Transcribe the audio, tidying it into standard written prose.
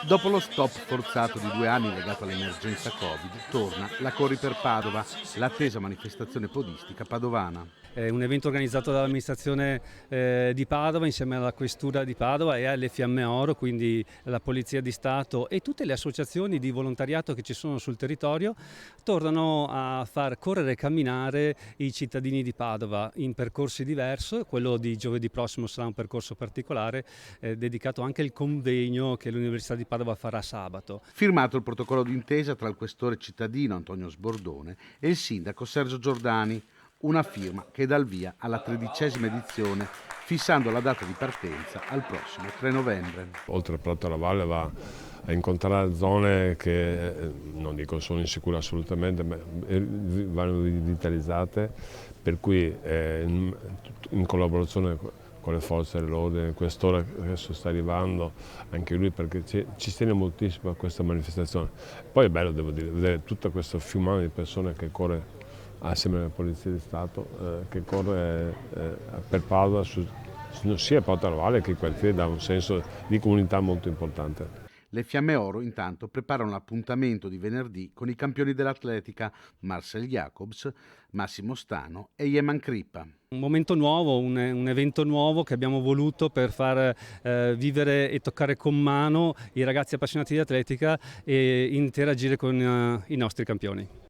Dopo lo stop forzato di 2 anni legato all'emergenza Covid, torna la Corri per Padova, l'attesa manifestazione podistica padovana. È un evento organizzato dall'amministrazione di Padova insieme alla Questura di Padova e alle Fiamme Oro, quindi la Polizia di Stato e tutte le associazioni di volontariato che ci sono sul territorio, tornano a far correre e camminare i cittadini di Padova in percorsi diversi. Quello di giovedì prossimo sarà un percorso particolare dedicato anche al convegno che l'Università di Padova farà sabato. Firmato il protocollo d'intesa tra il questore cittadino Antonio Sbordone e il sindaco Sergio Giordani, una firma che dà il via alla 13ª edizione, fissando la data di partenza al prossimo 3 novembre. Oltre al Prato alla Valle va a incontrare zone che non dico sono insicure assolutamente, ma vanno rivitalizzate, per cui in collaborazione con le forze dell'ordine, il questore che adesso sta arrivando, anche lui, perché ci tiene moltissimo a questa manifestazione. Poi è bello, devo dire, vedere tutta questa fiumana di persone che corre assieme alla Polizia di Stato, che corre per Padova, sia a Prato alla Valle che in quartiere, dà un senso di comunità molto importante. Le Fiamme Oro intanto preparano l'appuntamento di venerdì con i campioni dell'atletica Marcel Jacobs, Massimo Stano e Yeman Crippa. Un momento nuovo, un evento nuovo che abbiamo voluto per far vivere e toccare con mano i ragazzi appassionati di atletica e interagire con i nostri campioni.